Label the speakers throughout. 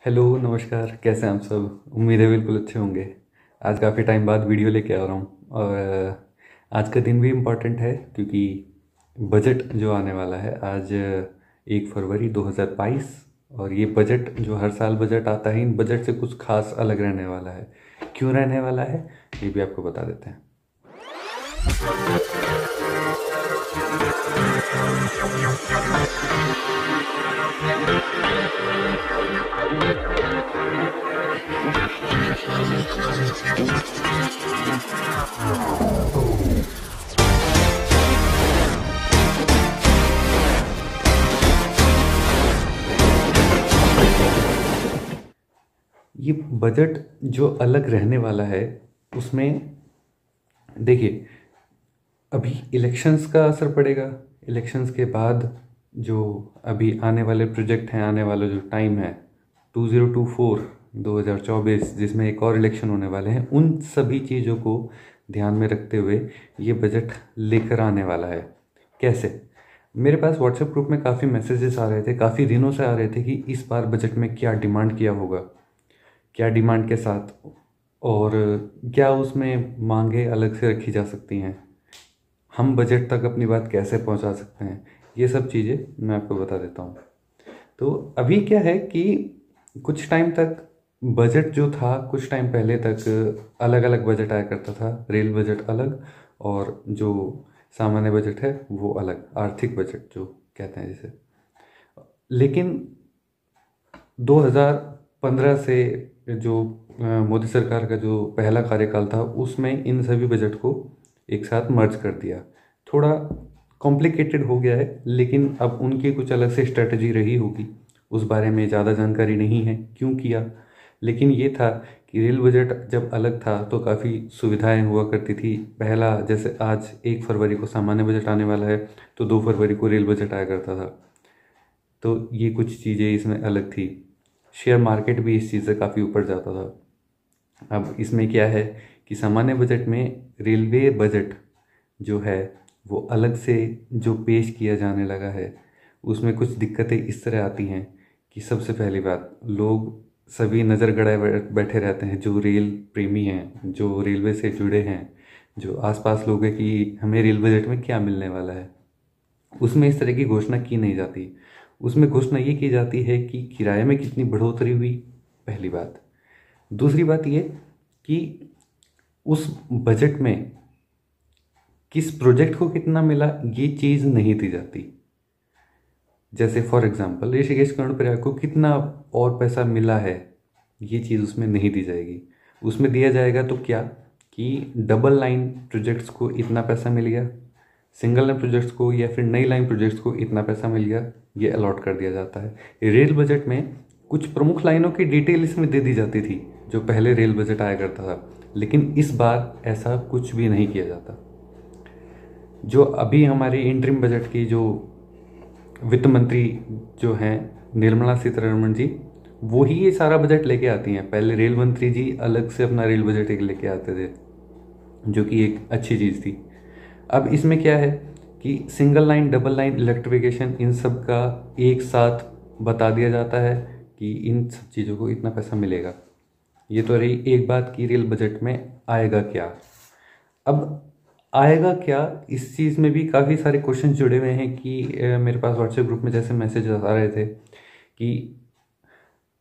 Speaker 1: Hello नमस्कार, कैसे हैं आप सब। उम्मीद है बिल्कुल अच्छे होंगे। आज काफ़ी टाइम बाद वीडियो लेके आ रहा हूँ और आज का दिन भी इम्पोर्टेंट है क्योंकि बजट जो आने वाला है आज 1 फरवरी 2022। और ये बजट जो हर साल बजट आता है, इन बजट से कुछ खास अलग रहने वाला है। क्यों रहने वाला है ये भी आपको बता देते हैं। ये बजट जो अलग रहने वाला है उसमें देखिए, अभी इलेक्शंस का असर पड़ेगा। इलेक्शंस के बाद जो अभी आने वाले प्रोजेक्ट हैं, आने वाला जो टाइम है 2024 जिसमें एक और इलेक्शन होने वाले हैं, उन सभी चीज़ों को ध्यान में रखते हुए ये बजट लेकर आने वाला है। कैसे? मेरे पास व्हाट्सएप ग्रुप में काफ़ी मैसेजेस आ रहे थे, काफ़ी दिनों से आ रहे थे कि इस बार बजट में क्या डिमांड किया होगा, क्या डिमांड के साथ, और क्या उसमें मांगे अलग से रखी जा सकती हैं, हम बजट तक अपनी बात कैसे पहुंचा सकते हैं। ये सब चीज़ें मैं आपको बता देता हूँ। तो अभी क्या है कि कुछ टाइम तक बजट जो था, कुछ टाइम पहले तक अलग अलग बजट आया करता था। रेल बजट अलग और जो सामान्य बजट है वो अलग, आर्थिक बजट जो कहते हैं जिसे। लेकिन 2015 से जो मोदी सरकार का जो पहला कार्यकाल था उसमें इन सभी बजट को एक साथ मर्ज कर दिया। थोड़ा कॉम्प्लिकेटेड हो गया है, लेकिन अब उनकी कुछ अलग से स्ट्रेटजी रही होगी, उस बारे में ज़्यादा जानकारी नहीं है क्यों किया। लेकिन ये था कि रेल बजट जब अलग था तो काफ़ी सुविधाएं हुआ करती थी। पहला, जैसे आज 1 फरवरी को सामान्य बजट आने वाला है तो 2 फरवरी को रेल बजट आया करता था। तो ये कुछ चीज़ें इसमें अलग थी। शेयर मार्केट भी इस चीज़ से काफ़ी ऊपर जाता था। अब इसमें क्या है कि सामान्य बजट में रेलवे बजट जो है वो अलग से जो पेश किया जाने लगा है, उसमें कुछ दिक्कतें इस तरह आती हैं कि सबसे पहली बात, लोग सभी नज़र गड़ाए बैठे रहते हैं, जो रेल प्रेमी हैं, जो रेलवे से जुड़े हैं, जो आसपास लोग हैं कि हमें रेल बजट में क्या मिलने वाला है। उसमें इस तरह की घोषणा की नहीं जाती। उसमें घोषणा ये की जाती है कि किराए में कितनी बढ़ोतरी हुई, पहली बात। दूसरी बात ये कि उस बजट में किस प्रोजेक्ट को कितना मिला, ये चीज़ नहीं दी जाती। जैसे फॉर एग्जांपल ऋषिकेश कर्णप्रयाग को कितना और पैसा मिला है, ये चीज़ उसमें नहीं दी जाएगी। उसमें दिया जाएगा तो क्या कि डबल लाइन प्रोजेक्ट्स को इतना पैसा मिल गया, सिंगल लाइन प्रोजेक्ट्स को या फिर नई लाइन प्रोजेक्ट्स को इतना पैसा मिल गया, ये अलॉट कर दिया जाता है। रेल बजट में कुछ प्रमुख लाइनों की डिटेल इसमें दे दी जाती थी जो पहले रेल बजट आया करता था, लेकिन इस बार ऐसा कुछ भी नहीं किया जाता। जो अभी हमारी इंटरिम बजट की जो वित्त मंत्री जो हैं निर्मला सीतारमण जी, वो ही ये सारा बजट लेके आती हैं। पहले रेल मंत्री जी अलग से अपना रेल बजट एक लेके आते थे, जो कि एक अच्छी चीज़ थी। अब इसमें क्या है कि single line, double line, electrification, इन सब का एक साथ बता दिया जाता है कि इन सब चीज़ों को इतना पैसा मिलेगा। ये तो रही एक बात कि रेल बजट में आएगा क्या। अब आएगा क्या, इस चीज़ में भी काफ़ी सारे क्वेश्चन जुड़े हुए हैं कि मेरे पास व्हाट्सएप ग्रुप में जैसे मैसेज आ रहे थे कि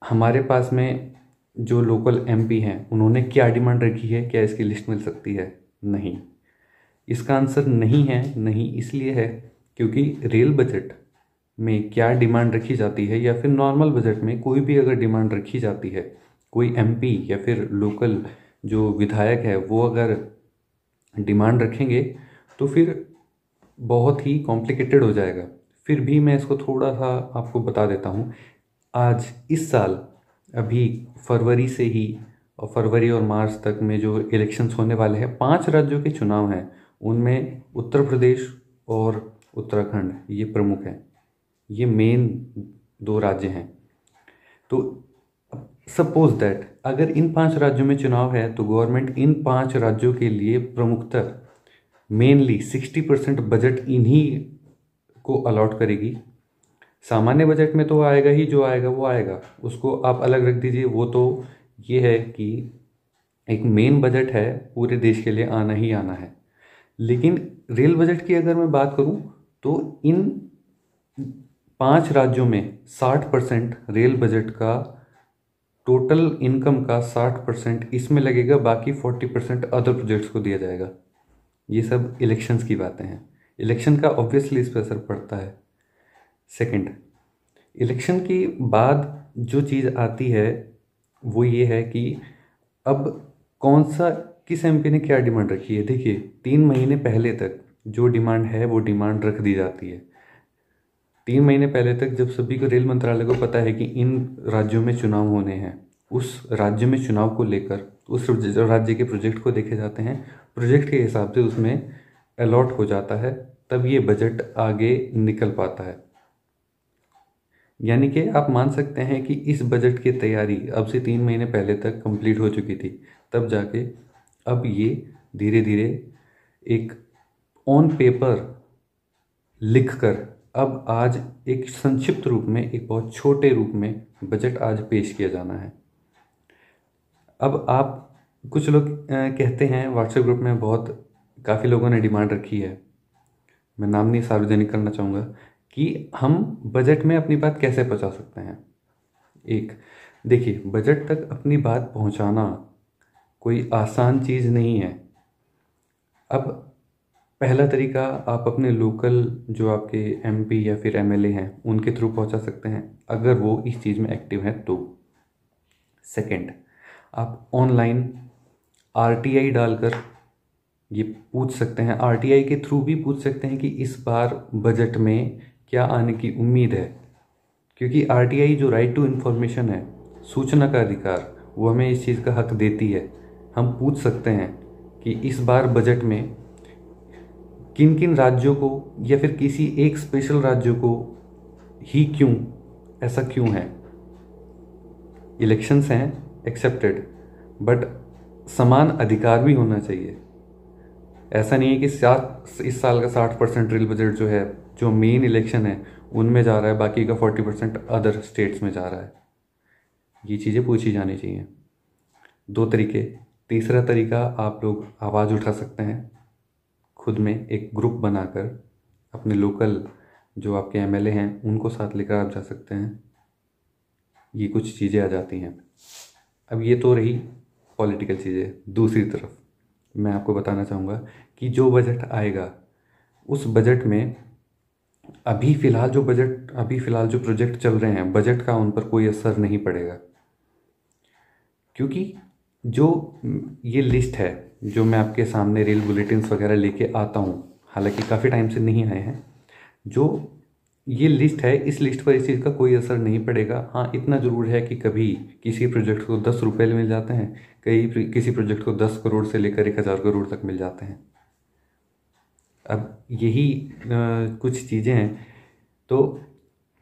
Speaker 1: हमारे पास में जो लोकल एमपी हैं उन्होंने क्या डिमांड रखी है, क्या इसकी लिस्ट मिल सकती है। नहीं, इसका आंसर नहीं है। नहीं इसलिए है क्योंकि रेल बजट में क्या डिमांड रखी जाती है या फिर नॉर्मल बजट में कोई भी अगर डिमांड रखी जाती है, कोई एमपी या फिर लोकल जो विधायक है वो अगर डिमांड रखेंगे तो फिर बहुत ही कॉम्प्लिकेटेड हो जाएगा। फिर भी मैं इसको थोड़ा सा आपको बता देता हूँ। आज इस साल अभी फरवरी से ही, और फरवरी और मार्च तक में जो इलेक्शंस होने वाले हैं, 5 राज्यों के चुनाव हैं, उनमें उत्तर प्रदेश और उत्तराखंड ये प्रमुख हैं। ये मेन 2 राज्य हैं। तो सपोज दैट अगर इन 5 राज्यों में चुनाव है तो गवर्नमेंट इन 5 राज्यों के लिए प्रमुखतः मेनली 60% बजट इन्हीं को अलॉट करेगी। सामान्य बजट में तो आएगा ही, जो आएगा वो आएगा, उसको आप अलग रख दीजिए। वो तो ये है कि एक मेन बजट है, पूरे देश के लिए आना ही आना है। लेकिन रेल बजट की अगर मैं बात करूं तो इन 5 राज्यों में 60% रेल बजट का, टोटल इनकम का 60% इसमें लगेगा, बाकी 40% अदर प्रोजेक्ट्स को दिया जाएगा। ये सब इलेक्शंस की बातें हैं। इलेक्शन का ऑब्वियसली इस पर असर पड़ता है। सेकंड, इलेक्शन के बाद जो चीज़ आती है वो ये है कि अब कौन सा, किस एमपी ने क्या डिमांड रखी है। देखिए, 3 महीने पहले तक जो डिमांड है वो डिमांड रख दी जाती है। 3 महीने पहले तक जब सभी को, रेल मंत्रालय को पता है कि इन राज्यों में चुनाव होने हैं, उस राज्य में चुनाव को लेकर उस राज्य के प्रोजेक्ट को देखे जाते हैं, प्रोजेक्ट के हिसाब से उसमें अलॉट हो जाता है, तब ये बजट आगे निकल पाता है। यानी कि आप मान सकते हैं कि इस बजट की तैयारी अब से 3 महीने पहले तक कंप्लीट हो चुकी थी, तब जाके अब ये धीरे धीरे एक ऑन पेपर लिखकर अब आज एक संक्षिप्त रूप में, एक बहुत छोटे रूप में बजट आज पेश किया जाना है। अब आप, कुछ लोग कहते हैं व्हाट्सएप ग्रुप में, बहुत काफ़ी लोगों ने डिमांड रखी है, मैं नाम नहीं सार्वजनिक करना चाहूँगा, कि हम बजट में अपनी बात कैसे पहुँचा सकते हैं। एक, देखिए, बजट तक अपनी बात पहुँचाना कोई आसान चीज़ नहीं है। अब पहला तरीका, आप अपने लोकल जो आपके एमपी या फिर एमएलए हैं उनके थ्रू पहुंचा सकते हैं, अगर वो इस चीज़ में एक्टिव हैं तो। सेकंड, आप ऑनलाइन आरटीआई डालकर ये पूछ सकते हैं, आरटीआई के थ्रू भी पूछ सकते हैं कि इस बार बजट में क्या आने की उम्मीद है। क्योंकि आरटीआई जो राइट टू इन्फॉर्मेशन है, सूचना का अधिकार, वो हमें इस चीज़ का हक देती है। हम पूछ सकते हैं कि इस बार बजट में किन किन राज्यों को या फिर किसी एक स्पेशल राज्यों को ही क्यों, ऐसा क्यों है। इलेक्शंस हैं, एक्सेप्टेड, बट समान अधिकार भी होना चाहिए। ऐसा नहीं है कि इस साल का 60% रेल बजट जो है, जो मेन इलेक्शन है उनमें जा रहा है, बाकी का 40% अदर स्टेट्स में जा रहा है। ये चीज़ें पूछी जानी चाहिए। 2 तरीके। तीसरा तरीका, आप लोग आवाज़ उठा सकते हैं, खुद में एक ग्रुप बनाकर अपने लोकल जो आपके एमएलए हैं उनको साथ लेकर आप जा सकते हैं। ये कुछ चीज़ें आ जाती हैं। अब ये तो रही पॉलिटिकल चीज़ें। दूसरी तरफ मैं आपको बताना चाहूँगा कि जो बजट आएगा, उस बजट में अभी फ़िलहाल जो प्रोजेक्ट चल रहे हैं, बजट का उन पर कोई असर नहीं पड़ेगा। क्योंकि जो ये लिस्ट है जो मैं आपके सामने रेल बुलेटिन्स वगैरह लेके आता हूँ, हालांकि काफ़ी टाइम से नहीं आए हैं, जो ये लिस्ट है, इस लिस्ट पर इस चीज़ का कोई असर नहीं पड़ेगा। हाँ, इतना ज़रूर है कि कभी किसी प्रोजेक्ट को 10 रुपये मिल जाते हैं, किसी प्रोजेक्ट को 10 करोड़ से लेकर 1000 करोड़ तक मिल जाते हैं। अब यही कुछ चीज़ें हैं। तो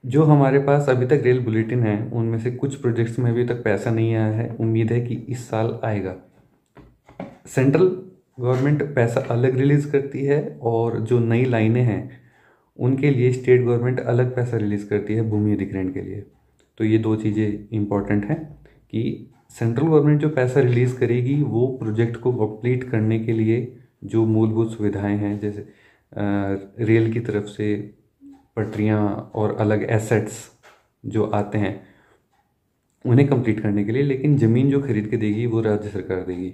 Speaker 1: जो हमारे पास अभी तक रेल बुलेटिन है, उनमें से कुछ प्रोजेक्ट्स में अभी तक पैसा नहीं आया है, उम्मीद है कि इस साल आएगा। सेंट्रल गवर्नमेंट पैसा अलग रिलीज़ करती है, और जो नई लाइनें हैं उनके लिए स्टेट गवर्नमेंट अलग पैसा रिलीज़ करती है भूमि अधिग्रहण के लिए। तो ये 2 चीज़ें इंपॉर्टेंट हैं कि सेंट्रल गवर्नमेंट जो पैसा रिलीज़ करेगी वो प्रोजेक्ट को कंप्लीट करने के लिए जो मूलभूत सुविधाएं हैं, जैसे रेल की तरफ से पटरियाँ और अलग एसेट्स जो आते हैं उन्हें कंप्लीट करने के लिए, लेकिन ज़मीन जो खरीद के देगी वो राज्य सरकार देगी।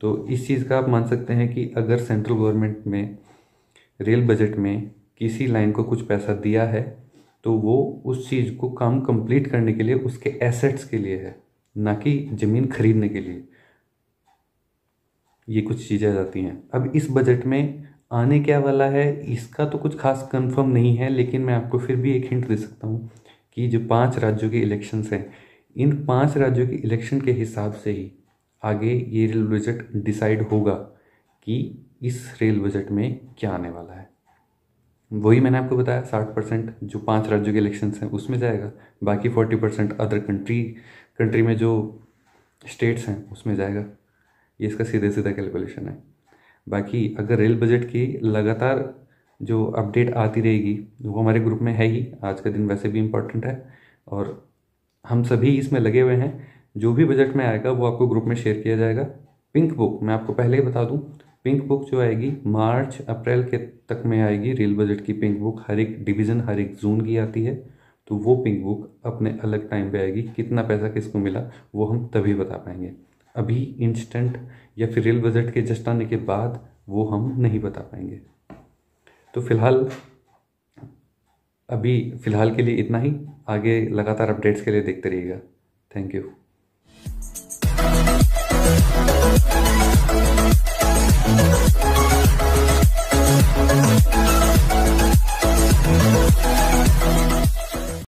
Speaker 1: तो इस चीज़ का आप मान सकते हैं कि अगर सेंट्रल गवर्नमेंट में रेल बजट में किसी लाइन को कुछ पैसा दिया है तो वो उस चीज़ को काम कंप्लीट करने के लिए, उसके एसेट्स के लिए है, ना कि ज़मीन खरीदने के लिए। ये कुछ चीज़ें आ जाती हैं। अब इस बजट में आने क्या वाला है इसका तो कुछ खास कंफर्म नहीं है, लेकिन मैं आपको फिर भी एक हिंट दे सकता हूँ कि जो 5 राज्यों के इलेक्शंस हैं, इन 5 राज्यों के इलेक्शन के हिसाब से ही आगे ये रेल बजट डिसाइड होगा कि इस रेल बजट में क्या आने वाला है। वही मैंने आपको बताया, 60% जो 5 राज्यों के इलेक्शंस हैं उसमें जाएगा, बाकी 40% अदर कंट्री में जो स्टेट्स हैं उसमें जाएगा। ये इसका सीधे सीधा कैलकुलेशन है। बाकी अगर रेल बजट की लगातार जो अपडेट आती रहेगी वो हमारे ग्रुप में है ही। आज का दिन वैसे भी इम्पोर्टेंट है और हम सभी इसमें लगे हुए हैं। जो भी बजट में आएगा वो आपको ग्रुप में शेयर किया जाएगा। पिंक बुक मैं आपको पहले ही बता दूं, पिंक बुक जो आएगी मार्च अप्रैल के तक में आएगी। रेल बजट की पिंक बुक हर एक डिवीज़न हर एक जोन की आती है, तो वो पिंक बुक अपने अलग टाइम पे आएगी। कितना पैसा किसको मिला वो हम तभी बता पाएंगे। अभी इंस्टेंट या फिर रेल बजट के जस्ट आने के बाद वो हम नहीं बता पाएंगे। तो फ़िलहाल के लिए इतना ही। आगे लगातार अपडेट्स के लिए देखते रहिएगा। Thank you.